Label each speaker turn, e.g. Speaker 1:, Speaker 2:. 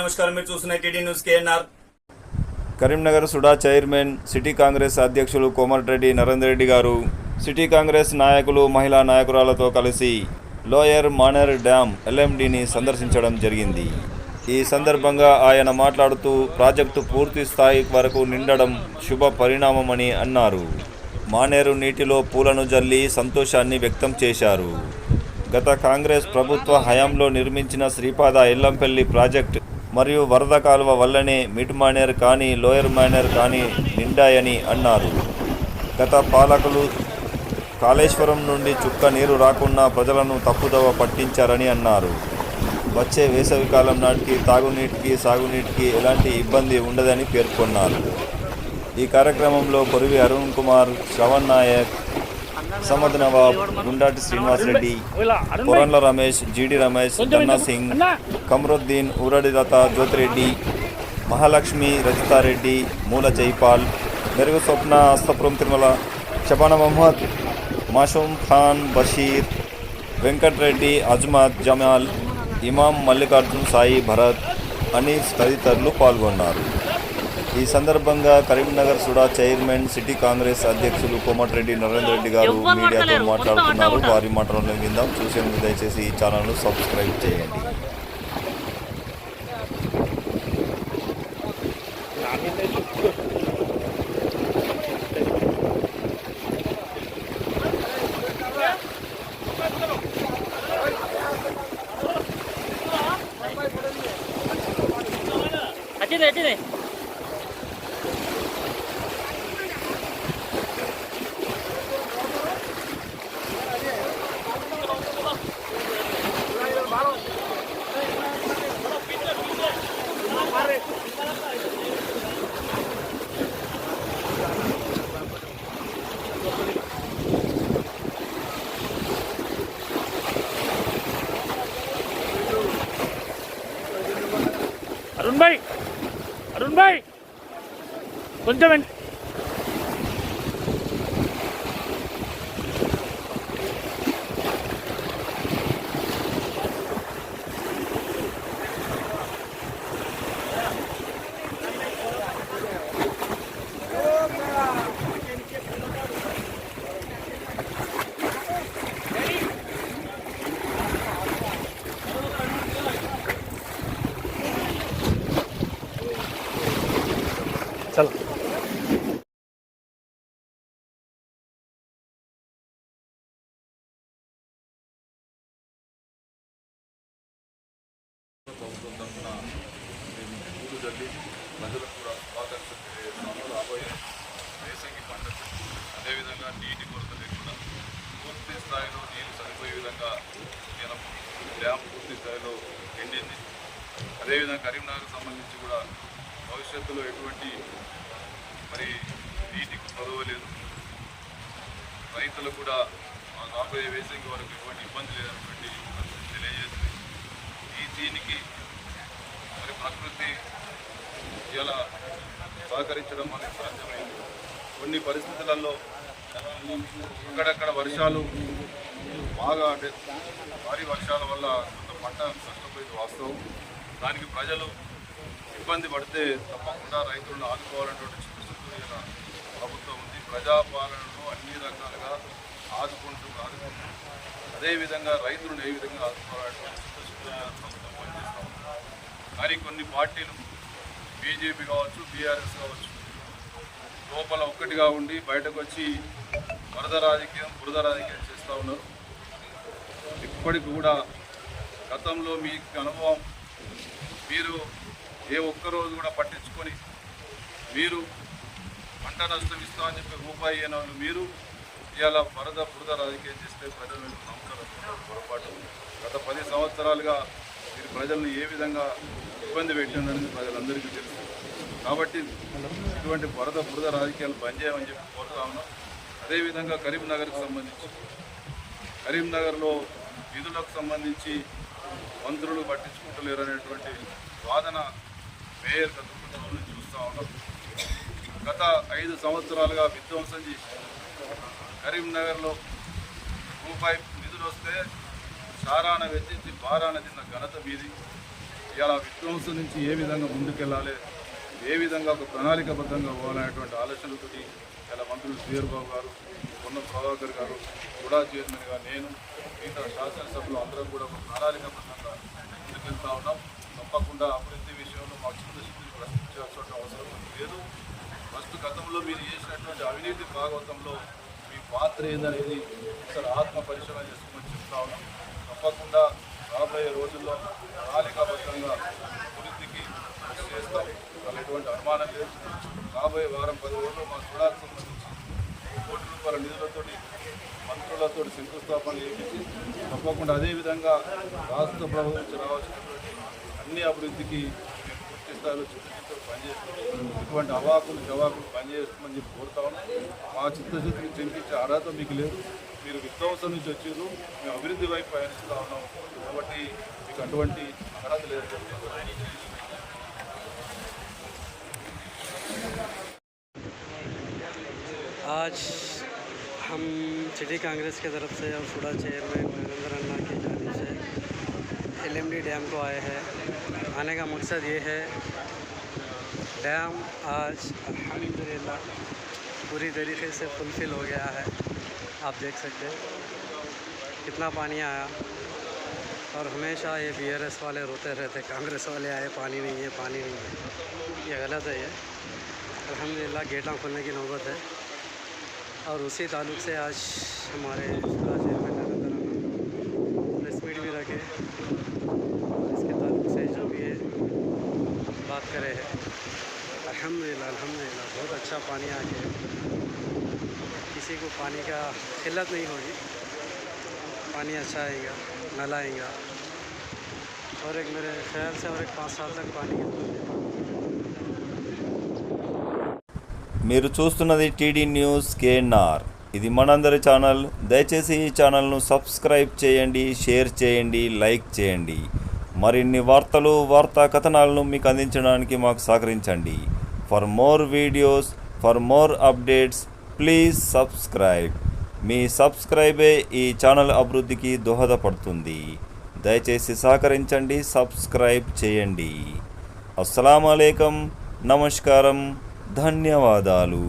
Speaker 1: నమస్కారం, మీరు చూస్తున్న TD news KNR.
Speaker 2: Karimnagar SUDA chairman city Congress అధ్యక్షులు కోమటిరెడ్డి నరేందర్ రెడ్డి గారు సిటీ కాంగ్రెస్ నాయకులు మహిళా నాయకురాలతో కలిసి లోయర్ మానేర్ డ్యామ్ ఎల్ఎండిని సందర్శించడం జరిగింది. ఈ సందర్భంగా ఆయన మాట్లాడుతూ ప్రాజెక్టు పూర్తి స్థాయి వరకు నిండడం శుభ పరిణామమని అన్నారు. మానేరు నీటిలో పూలను జల్లి సంతోషాన్ని వ్యక్తం చేశారు. గత కాంగ్రెస్ ప్రభుత్వ హయాంలో నిర్మించిన శ్రీపాద ఎల్లంపల్లి ప్రాజెక్టు మరియు వరద కాలువ వల్లనే మిడ్ మానేర్ కానీ లోయర్ మానేర్ కానీ నిండాయని అన్నారు. గత పాలకులు కాళేశ్వరం నుండి చుక్క నీరు రాకుండా ప్రజలను తప్పుదోవ పట్టించారని అన్నారు. వచ్చే వేసవికాలం నాటికి తాగునీటికి సాగునీటికి ఎలాంటి ఇబ్బంది ఉండదని పేర్కొన్నారు. ఈ కార్యక్రమంలో కొరివి అరుణ్ కుమార్, శ్రవణ్ నాయక్, సమద్ నవాబ్, గుండాటి శ్రీనివాసరెడ్డి, కొరంల రమేష్, జీడి రమేష్, దన్నా సింగ్, కమరుద్దీన్, ఊరడి లత, జ్యోతిరెడ్డి, మహాలక్ష్మి, రజితారెడ్డి, మూల జైపాల్, మెరుగు స్వప్న, అస్తపురం తిరుమల, షబానా మహమ్మద్, మాషూమ్ ఖాన్, బషీర్, వెంకట్రెడ్డి, అజ్మత్, జమాల్, ఇమాం, మల్లికార్జున్, సాయి, భరత్, అనీస్ తదితరులు పాల్గొన్నారు. ఈ సందర్భంగా కరీంనగర్ సుడా చైర్మన్ సిటీ కాంగ్రెస్ అధ్యక్షులు కోమటిరెడ్డి నరేందర్ రెడ్డి గారు మీడియాతో మాట్లాడుతున్నారు. వారి మాటలను విందాం. చూసేందుకు దయచేసి ఈ ఛానల్ను సబ్స్క్రైబ్ చేయండి.
Speaker 3: अरुण भाई కొంచెం चल
Speaker 4: పూలు జల్లి ప్రజలకు కూడా స్వాగతం రాబోయే వేసంగి పంటకు అదేవిధంగా నీటి కొరత లేకుండా పూర్తి స్థాయిలో నీరు సరిపోయే విధంగా డ్యామ్ పూర్తి స్థాయిలో నిండింది. అదేవిధంగా కరీంనగర్కు సంబంధించి కూడా భవిష్యత్తులో ఎటువంటి నీటికి కొదవలేదు. రైతులకు కూడా రాబోయే వేసంగి వరకు ఎటువంటి ఇబ్బంది లేనటువంటి తెలియజేస్తుంది. దీనికి ప్రకృతి ఇలా సహకరించడం అనేది సాధ్యమైంది. కొన్ని పరిస్థితులలో అక్కడక్కడ వర్షాలు బాగా అంటే భారీ వర్షాల వల్ల కొంత పంట నష్టపోయింది వాస్తవం. దానికి ప్రజలు ఇబ్బంది పడితే తప్పకుండా రైతులను ఆదుకోవాలనేటువంటి చిత్తశుద్ధి ఇలా ప్రభుత్వం ఉంది. ప్రజాపాలనను అన్ని రకాలుగా ఆదుకుంటూ అదేవిధంగా రైతులను ఏ విధంగా ఆదుకోవాలనేటువంటి చిత్తశుద్ధి ప్రభుత్వం పనిచేస్తాం. కానీ కొన్ని పార్టీలు బీజేపీ కావచ్చు, బీఆర్ఎస్ కావచ్చు, లోపల ఒక్కటిగా ఉండి బయటకు వచ్చి వరద రాజకీయం, బురద రాజకీయం చేస్తూ ఉన్నారు. ఇప్పటికి కూడా గతంలో మీకు అనుభవం, మీరు ఏ ఒక్కరోజు కూడా పట్టించుకొని మీరు పంట నష్టం ఇస్తామని చెప్పి రూపాయి అయిన వాళ్ళు మీరు ఇవాళ వరద బురద రాజకీయం చేస్తే ప్రజలు నమ్ముతారు. పొరపాటు. గత 10 సంవత్సరాలుగా మీరు ప్రజలను ఏ విధంగా ఇబ్బంది పెట్టిందనేది ప్రజలందరికీ తెలుసు. కాబట్టి ఇటువంటి వరద బురద రాజకీయాలు బంద్ చేయమని చెప్పి కోరుతా ఉన్నాం. అదేవిధంగా కరీంనగర్కి సంబంధించి కరీంనగర్లో నిధులకు సంబంధించి మంత్రులు పట్టించుకుంటలేరు అనేటువంటి వాదన మేయర్ గత నుంచి చూస్తూ ఉన్నాం. గత 5 సంవత్సరాలుగా విధ్వంసం చేసి కరీంనగర్లో రూపాయి నిధులు వస్తే సారాన వెచ్చించి బారాన తిన్న ఘనత మీది. ఇలా విధ్వంసం నుంచి ఏ విధంగా ముందుకెళ్ళాలి, ఏ విధంగా ఒక ప్రణాళికాబద్ధంగా పోవాలనేటువంటి ఆలోచనలతోటి ఇలా మంత్రులు శ్రీహరి బాబు గారు, పొన్నం ప్రభాకర్ గారు, కూడా చైర్మన్గా నేను, మిగతా శాసనసభ్యులు అందరం కూడా ఒక ప్రణాళికాబద్ధంగా ముందుకెళ్తా ఉన్నాం. తప్పకుండా అభివృద్ధి విషయంలో మా చిత్తశుద్ధిని ప్రశ్నించాల్సిన అవసరం లేదు. ఫస్ట్ గతంలో మీరు చేసినటువంటి అవినీతి భాగవతంలో మీ పాత్ర ఏదనేది ఒకసారి ఆత్మ పరిశీలన చేసుకోమని చెప్తా ఉన్నాం. తప్పకుండా రాబోయే రోజుల్లో ప్రణాళికాబద్ధంగా అభివృద్ధికి కృషి చేస్తాం, అలా ఎటువంటి అనుమానం లేదు. రాబోయే వారం 10 రోజుల్లో మా సుడాకు సంబంధించి ₹1 కోట్ల నిధులతోటి మంత్రులతో శంకుస్థాపన చేయించి తప్పకుండా అదేవిధంగా రాష్ట్ర ప్రభుత్వం నుంచి రావాల్సినటువంటి అన్ని అభివృద్ధికి మేము పూర్తి స్థాయిలో చిత్తశుద్ధితో పనిచేస్తాం. ఇటువంటి అవాకులు జవాకులు పనిచేస్తామని చెప్పి కోరుతా ఉన్నాం. మా చిత్తశుద్ధిని చెందించే అర్హత మీకు లేదు. మీరు విధ్వంసం నుంచి వచ్చారు, మేము అభివృద్ధి వైపు పయనిస్తూ ఉన్నాం కాబట్టి మీకు అటువంటి అర్హత లేదు.
Speaker 5: आज हम सिटी कांग्रेस की तरफ से और सुडा चेयरमैन नरेंद्र अन्ना की जानिब से LMD डैम को आए हैं। आने का मकसद ये है, डैम आज अल्हम्दुलिल्लाह पूरी तरीके से फुलफिल हो गया है। आप देख सकते हैं कितना पानी आया, और हमेशा ये BRS वाले रोते रहते, कांग्रेस वाले आए पानी नहीं है, पानी नहीं है। ये गलत है। ये अल्हम्दुलिल्लाह गेटा खोलने की नौबत है, और उसी ताल्लुक़ से आज हमारे सुडा चेयरमैन नरेंद्र अन्ना प्रेस मीट भी रखे, इसके ताल्लुक़ से जो भी है बात करे है। अल्हम्दुलिल्लाह बहुत अच्छा पानी आ गया, किसी को पानी का किल्लत नहीं होगी, पानी अच्छा आएगा, नल आएगा, और एक मेरे ख्याल से और एक 5 साल तक पानी
Speaker 2: మీరు చూస్తున్నది టీడీ న్యూస్ KNR. ఇది మనందరి ఛానల్. దయచేసి ఈ ఛానల్ను సబ్స్క్రైబ్ చేయండి, షేర్ చేయండి, లైక్ చేయండి. మరిన్ని వార్తలు, వార్తా కథనాలను మీకు అందించడానికి మాకు సహకరించండి. For more videos, for more updates please subscribe. మీ సబ్స్క్రైబే ఈ ఛానల్ అభివృద్ధికి దోహదపడుతుంది. దయచేసి సహకరించండి, సబ్స్క్రైబ్ చేయండి. అస్సలాము అలైకుం, నమస్కారం, ధన్యవాదాలు.